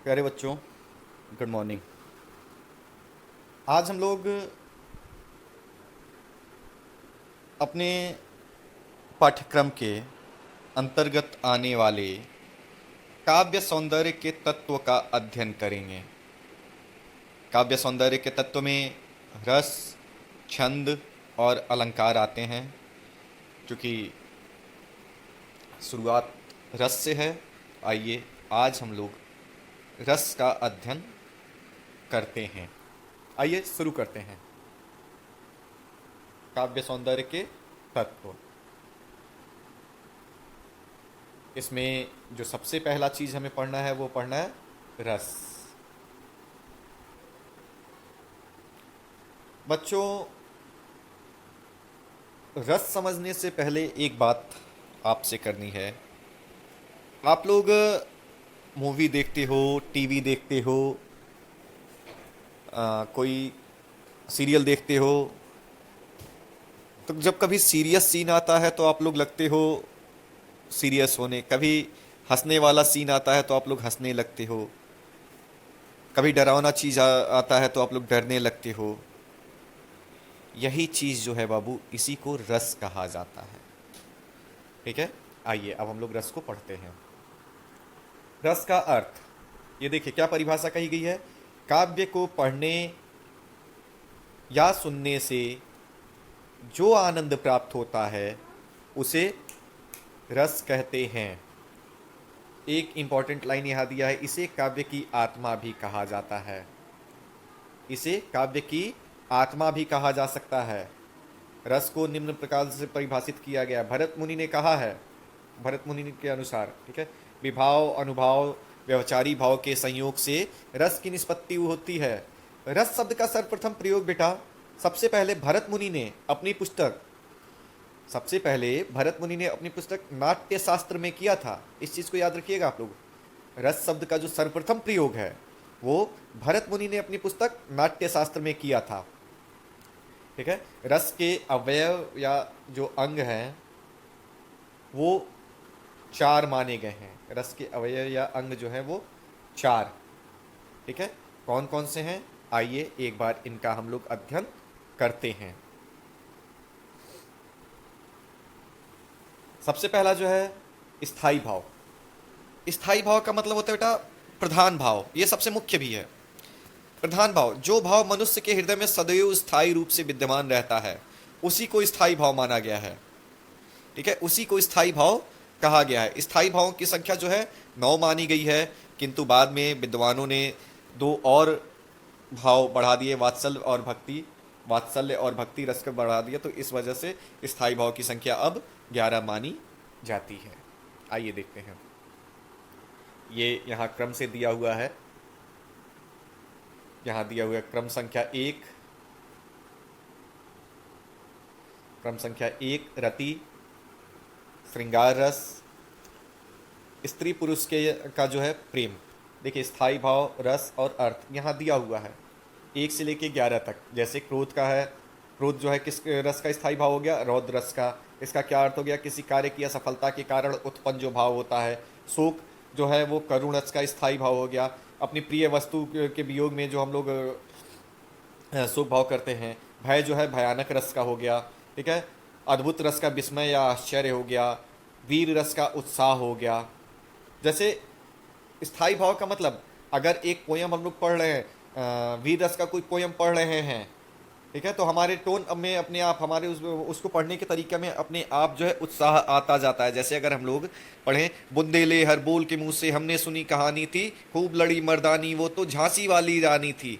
प्यारे बच्चों, good morning. आज हम लोग अपने पाठ्यक्रम के अंतर्गत आने वाले काव्य सौंदर्य के तत्व का अध्ययन करेंगे। काव्य सौंदर्य के तत्व में रस, छंद और अलंकार आते हैं। क्योंकि शुरुआत रस से है, आइए आज हम लोग रस का अध्ययन करते हैं। आइए शुरू करते हैं। काव्य सौंदर्य के तत्व, इसमें जो सबसे पहला चीज हमें पढ़ना है वो पढ़ना है रस। बच्चों, रस समझने से पहले एक बात आपसे करनी है। आप लोग मूवी देखते हो, टीवी देखते हो, कोई सीरियल देखते हो, तो जब कभी सीरियस सीन आता है तो आप लोग लगते हो सीरियस होने, कभी हंसने वाला सीन आता है तो आप लोग हंसने लगते हो, कभी डरावना चीज़ आता है तो आप लोग डरने लगते हो। यही चीज़ जो है बाबू, इसी को रस कहा जाता है। ठीक है, आइए अब हम लोग रस को पढ़ते हैं। रस का अर्थ, ये देखिए क्या परिभाषा कही गई है। काव्य को पढ़ने या सुनने से जो आनंद प्राप्त होता है उसे रस कहते हैं। एक इंपॉर्टेंट लाइन यहाँ दिया है, इसे काव्य की आत्मा भी कहा जाता है। इसे काव्य की आत्मा भी कहा जा सकता है। रस को निम्न प्रकार से परिभाषित किया गया। भरत मुनि ने कहा है, भरत मुनि के अनुसार, ठीक है, विभाव, अनुभाव, व्यवचारी भाव के संयोग से रस की निष्पत्ति होती है। रस शब्द का सर्वप्रथम प्रयोग बेटा सबसे पहले भरत मुनि ने अपनी पुस्तक सबसे पहले भरत मुनि ने अपनी पुस्तक नाट्य शास्त्र में किया था। इस चीज को याद रखिएगा आप लोग। रस शब्द का जो सर्वप्रथम प्रयोग है वो भरत मुनि ने अपनी पुस्तक नाट्य शास्त्र में किया था। ठीक है, रस के अवयव या जो अंग हैं वो चार माने गए हैं। रस के अवयव या अंग जो है वो चार। ठीक है, कौन कौन से हैं, आइए एक बार इनका हम लोग अध्ययन करते हैं। सबसे पहला जो है स्थाई भाव। स्थाई भाव का मतलब होता है बेटा प्रधान भाव। ये सबसे मुख्य भी है। प्रधान भाव, जो भाव मनुष्य के हृदय में सदैव स्थायी रूप से विद्यमान रहता है उसी को स्थाई भाव माना गया है। ठीक है, उसी को स्थाई भाव कहा गया है। स्थाई भावों की संख्या जो है 9 मानी गई है, किंतु बाद में विद्वानों ने दो और भाव बढ़ा दिए, वात्सल्य और भक्ति। वात्सल्य और भक्ति रस को बढ़ा दिया, तो इस वजह से स्थाई भाव की संख्या अब 11 मानी जाती है। आइए देखते हैं। ये यहाँ क्रम से दिया हुआ है। यहाँ दिया हुआ है क्रम संख्या 1। क्रम संख्या 1 रति, श्रृंगार रस, स्त्री पुरुष के का जो है प्रेम। देखिए स्थाई भाव, रस और अर्थ यहाँ दिया हुआ है 1 से लेके 11 तक। जैसे क्रोध का है, क्रोध जो है किस रस का स्थाई भाव हो गया, रौद्र रस का। इसका क्या अर्थ हो गया, किसी कार्य की असफलता के कारण उत्पन्न जो भाव होता है। शोक जो है वो करुण रस का स्थाई भाव हो गया। अपनी प्रिय वस्तु के वियोग में जो हम लोग शोक भाव करते हैं। भय जो है भयानक रस का हो गया। ठीक है, अद्भुत रस का विस्मय या आश्चर्य हो गया। वीर रस का उत्साह हो गया। जैसे स्थाई भाव का मतलब, अगर एक पोयम हम लोग पढ़ रहे हैं, वीर रस का कोई पोयम पढ़ रहे हैं, ठीक है, तो हमारे टोन में अपने आप, हमारे उसको पढ़ने के तरीके में अपने आप जो है उत्साह आता जाता है। जैसे अगर हम लोग पढ़ें, बुंदेले हर बोल के मुंह से हमने सुनी कहानी थी, खूब लड़ी मर्दानी वो तो झांसी वाली रानी थी।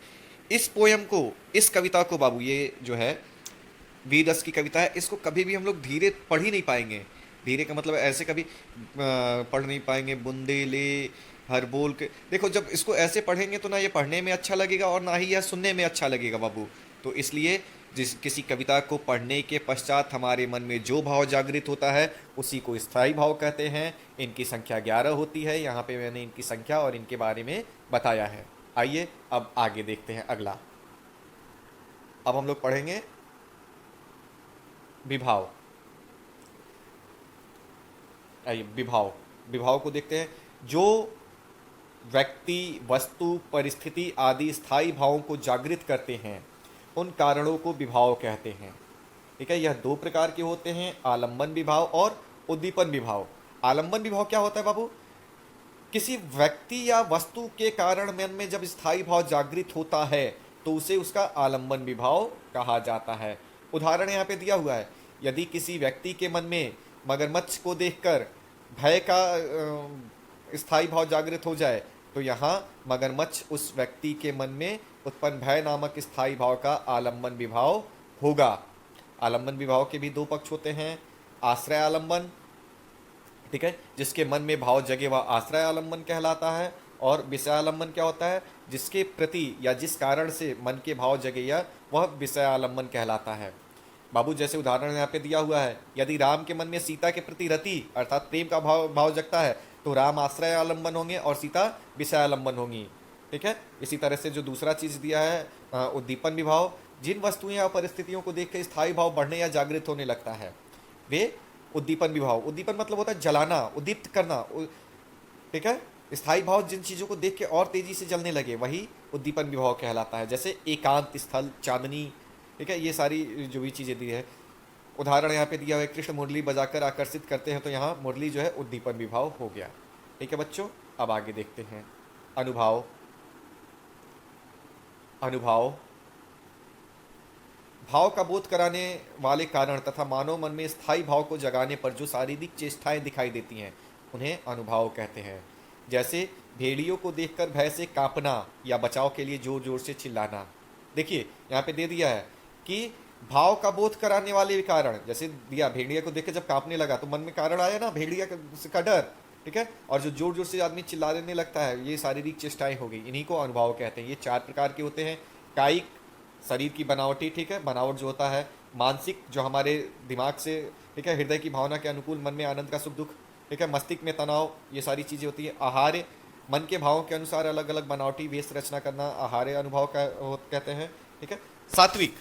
इस पोयम को, इस कविता को बाबू, ये जो है वीर रस की कविता है, इसको कभी भी हम लोग धीरे पढ़ ही नहीं पाएंगे। धीरे का मतलब ऐसे कभी पढ़ नहीं पाएंगे। बुंदेले हर बोल के, देखो जब इसको ऐसे पढ़ेंगे तो ना ये पढ़ने में अच्छा लगेगा और ना ही यह सुनने में अच्छा लगेगा बाबू। तो इसलिए जिस किसी कविता को पढ़ने के पश्चात हमारे मन में जो भाव जागृत होता है उसी को स्थायी भाव कहते हैं। इनकी संख्या 11 होती है। यहाँ पे मैंने इनकी संख्या और इनके बारे में बताया है। आइए अब आगे देखते हैं अगला। अब हम लोग पढ़ेंगे विभाव। आइए विभाव, विभाव को देखते हैं। जो व्यक्ति, वस्तु, परिस्थिति आदि स्थायी भावों को जागृत करते हैं, उन कारणों को विभाव कहते हैं। ठीक है, यह दो प्रकार के होते हैं, आलंबन विभाव और उद्दीपन विभाव। आलंबन विभाव क्या होता है बाबू? किसी व्यक्ति या वस्तु के कारण मन में जब स्थायी भाव जागृत होता है तो उसे उसका आलंबन विभाव कहा जाता है। उदाहरण यहाँ पे दिया हुआ है, यदि किसी व्यक्ति के मन में मगरमच्छ को देखकर भय का स्थायी भाव जागृत हो जाए तो यहाँ मगरमच्छ उस व्यक्ति के मन में उत्पन्न भय नामक स्थायी भाव का आलंबन विभाव होगा। आलंबन विभाव के भी दो पक्ष होते हैं, आश्रय आलंबन, ठीक है, जिसके मन में भाव जगे वह आश्रय आलंबन कहलाता है, और विषय आलंबन क्या होता है? जिसके प्रति या जिस कारण से मन के भाव जगे या वह विषय आलंबन कहलाता है। बाबू जैसे उदाहरण यहाँ पे दिया हुआ है, यदि राम के मन में सीता के प्रति रति अर्थात प्रेम का भाव जगता है तो राम आश्रय आलंबन होंगे और सीता विषय आलंबन होंगी। ठीक है, इसी तरह से जो दूसरा चीज दिया है उद्दीपन विभाव, जिन वस्तुओं या परिस्थितियों को देख कर स्थायी भाव बढ़ने या जागृत होने लगता है वे उद्दीपन विभाव। उद्दीपन मतलब होता है जलाना, उद्दीप्त करना। ठीक है, स्थायी भाव जिन चीजों को देख के और तेजी से जलने लगे वही उद्दीपन विभाव कहलाता है, जैसे एकांत स्थल, चांदनी। ठीक है, ये सारी जो भी चीजें दी है। उदाहरण यहाँ पे दिया हुआ है, कृष्ण मुरली बजाकर आकर्षित करते हैं, तो यहाँ मुरली जो है उद्दीपन विभाव हो गया। ठीक है बच्चों, अब आगे देखते हैं अनुभाव। अनुभाव भाव का बोध कराने वाले कारण तथा मानव मन में स्थायी भाव को जगाने पर जो शारीरिक चेष्टाएं दिखाई देती हैं उन्हें अनुभाव कहते हैं। जैसे भेड़ियों को देखकर भय से कांपना या बचाव के लिए जोर जोर से चिल्लाना। देखिए यहाँ पे दे दिया है कि भाव का बोध कराने वाले कारण, जैसे दिया भेड़िया को देख के जब कांपने लगा तो मन में कारण आया ना भेड़िया का डर। ठीक है, और जो जोर जोर से आदमी चिल्लाने लगता है ये शारीरिक चेष्टाएं हो गई, इन्हीं को अनुभाव कहते हैं। ये चार प्रकार के होते हैं, कायिक शरीर की बनावटी, ठीक है, बनावट जो होता है, मानसिक जो हमारे दिमाग से, ठीक है, हृदय की भावना के अनुकूल मन में आनंद का सुख दुख, ठीक है, मस्तिष्क में तनाव, ये सारी चीज़ें होती हैं। आहार्य मन के भावों के अनुसार अलग अलग बनावटी वेश रचना करना आहार्य अनुभाव कहते हैं। ठीक है, सात्विक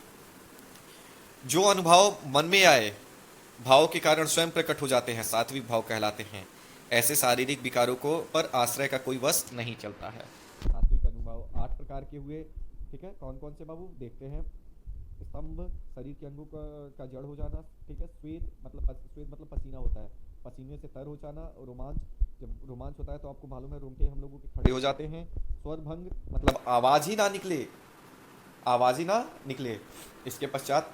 जो अनुभव मन में आए भाव के कारण स्वयं प्रकट हो जाते हैं सात्विक भाव कहलाते हैं। ऐसे शारीरिक विकारों को पर आश्रय का कोई वश नहीं चलता है। सात्विक अनुभव 8 प्रकार के हुए। ठीक है, कौन कौन से बाबू देखते हैं? स्तंभ शरीर के अंगों का जड़ हो जाना। ठीक है, श्वेत मतलब पसीना होता है, पसीने से तर हो जाना। रोमांच, जब रोमांच होता है तो आपको मालूम है रोंगटे हम लोगों के खड़े हो जाते हैं। स्वर भंग मतलब आवाज ही ना निकले। इसके पश्चात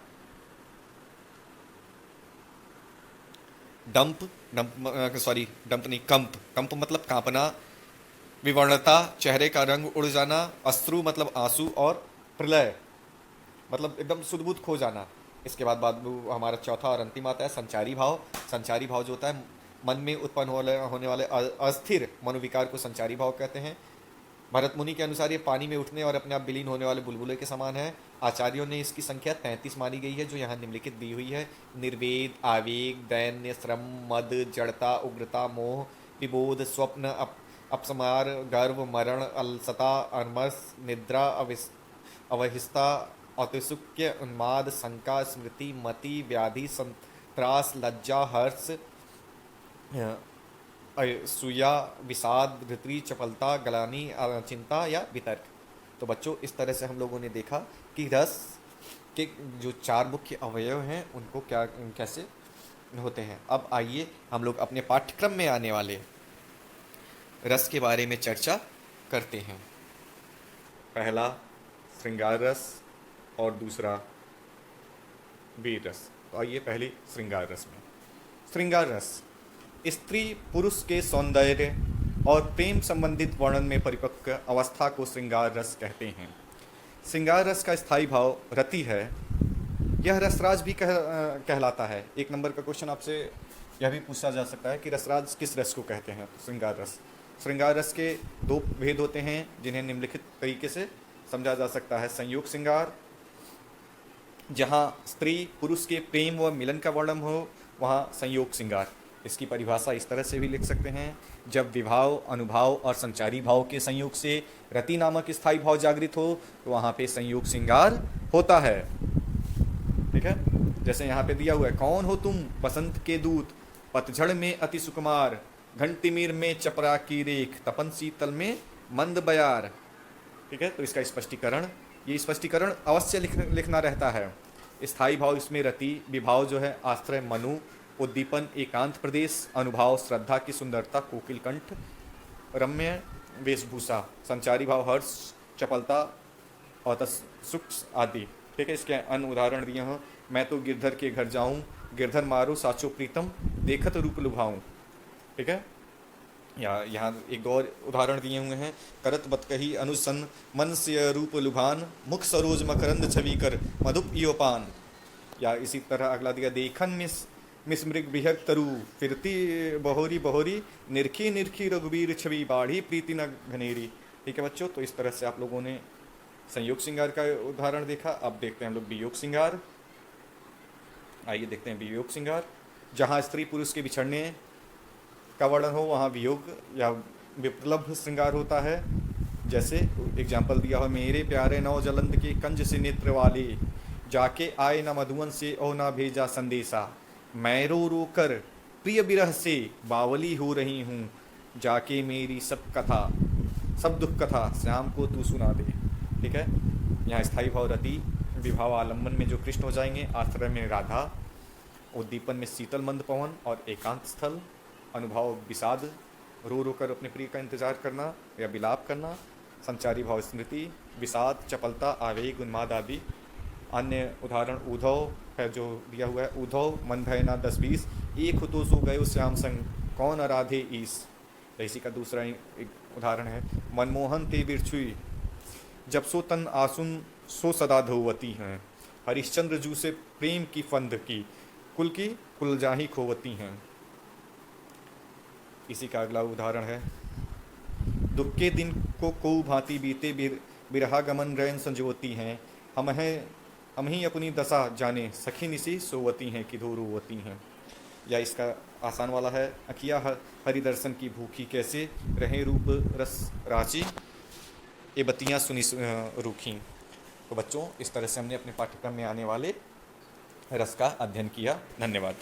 कंप मतलब कांपना। विवर्णता चेहरे का रंग उड़ जाना। अश्रु मतलब आंसू, और प्रलय मतलब एकदम सुध-बुध खो जाना। इसके बाद हमारा चौथा और अंतिम आता है संचारी भाव। संचारी भाव जो होता है मन में उत्पन्न होने वाले अस्थिर मनोविकार को संचारी भाव कहते हैं। भरत मुनि के अनुसार ये पानी में उठने और अपने आप विलीन होने वाले बुलबुले के समान है। आचार्यों ने इसकी संख्या 33 मानी गई है, जो यहाँ निम्नलिखित दी हुई है। निर्वेद, आवेग, दैन्य, श्रम, मद, जड़ता, उग्रता, मोह, विबोध, स्वप्न, अपस्मार, गर्व, मरण, अलसता, अनमस, निद्रा, अवहिस्ता, औत्सुक्य, उन्माद, शंका, स्मृति, मति, व्याधि, संत्रास, लज्जा, हर्ष, सूया, विषाद, धृति, चपलता, गलानी, चिंता या वितर्क। तो बच्चों इस तरह से हम लोगों ने देखा कि रस के जो 4 मुख्य अवयव हैं उनको कैसे होते हैं। अब आइए हम लोग अपने पाठ्यक्रम में आने वाले रस के बारे में चर्चा करते हैं। पहला श्रृंगार रस और दूसरा वीर रस। तो आइए पहले श्रृंगार रस में। श्रृंगार रस स्त्री पुरुष के सौंदर्य और प्रेम संबंधित वर्णन में परिपक्व अवस्था को श्रृंगार रस कहते हैं। श्रृंगार रस का स्थायी भाव रति है। यह रसराज भी कहलाता है। 1 नंबर का क्वेश्चन आपसे यह भी पूछा जा सकता है कि रसराज किस रस को कहते हैं? श्रृंगार रस। श्रृंगार रस के 2 भेद होते हैं जिन्हें निम्नलिखित तरीके से समझा जा सकता है। संयोग श्रृंगार, जहाँ स्त्री पुरुष के प्रेम व मिलन का वर्णन हो वहाँ संयोग श्रृंगार। इसकी परिभाषा इस तरह से भी लिख सकते हैं, जब विभाव, अनुभाव और संचारी भाव के संयोग से रति नामक स्थायी भाव जागृत हो तो वहाँ पे संयोग श्रृंगार होता है। ठीक है, जैसे यहाँ पे दिया हुआ है, कौन हो तुम बसंत के दूत, पतझड़ में अति सुकुमार, घंटिमीर में चपरा की रेख, तपन शीतल में मंद बयार। ठीक है, तो इसका स्पष्टीकरण, ये स्पष्टीकरण अवश्य लिखना रहता है। स्थायी भाव इसमें रति, विभाव जो है आश्रय मनु, उद्दीपन एकांत प्रदेश, अनुभाव श्रद्धा की सुंदरता, कोकिल कंठ, रम्य वेशभूषा, संचारी भाव हर्ष, चपलता और सुख आदि। ठीक है, इसके अन्य उदाहरण दिए हैं। मैं तो गिरधर के घर जाऊं, गिरधर मारो साचो प्रीतम, देखत रूप लुभाऊं। ठीक है, या यहाँ एक दो और उदाहरण दिए हुए हैं। करत बत कही अनुसन, मन से रूप लुभान, मुख सरोज मकरंद छवि कर, मधुप इयोपान। या इसी तरह अगला दिया, देखन मिस मृग बिहर तरु, फिरती बहोरी बहोरी, निरखी निरखी रघुवीर छवि, बाढ़ी प्रीति न घनेरी। ठीक है बच्चों, तो इस तरह से आप लोगों ने संयोग श्रृंगार का उदाहरण देखा। अब देखते हैं हम लोग वियोग श्रृंगार। आइए देखते हैं वियोग श्रृंगार। जहाँ स्त्री पुरुष के बिछड़ने का वर्णन हो वहाँ वियोग या विप्लव श्रृंगार होता है। जैसे एग्जाम्पल दिया हो, मेरे प्यारे नौ जलंद के कंज से नेत्र वाले, जाके आए न मधुवन से और न भेजा संदेशा, मैं रो रो कर प्रिय विरह से बावली हो रही हूँ, जाके मेरी सब दुख कथा श्याम को तू सुना दे। ठीक है, यहाँ स्थायी भाव रति, विभाव आलम्बन में जो कृष्ण हो जाएंगे, आश्रय में राधा, उद्दीपन में शीतल मंद पवन और एकांत स्थल, अनुभाव विषाद, रो रो कर अपने प्रिय का इंतजार करना या विलाप करना, संचारी भाव स्मृति, विषाद, चपलता, आवेग, उन्माद आदि। अन्य उदाहरण उद्धव है जो दिया हुआ है, उद्धव मन भय ना 10-20, एक तो सो गयो श्याम संग, कौन आराधे ईस। तो इसी का दूसरा एक उदाहरण है, मनमोहन ते बिरछुई, जब सो तन आसुन सो सदा धोवती हैं, हरिश्चंद्र जू से प्रेम की फंद की कुल जाही खोवती हैं। इसी का अगला उदाहरण है, दुख के दिन को भांति बीते बिरहा गमन रैन संजोती हैं, हम ही अपनी दशा जाने, सखी निसी सोवती हैं कि धो रोवती हैं। या इसका आसान वाला है, अखिया हरि दर्शन की भूखी, कैसे रहे रूप रस राची, ये बत्तियाँ सुनी रूखी। तो बच्चों, इस तरह से हमने अपने पाठ्यक्रम में आने वाले रस का अध्ययन किया। धन्यवाद।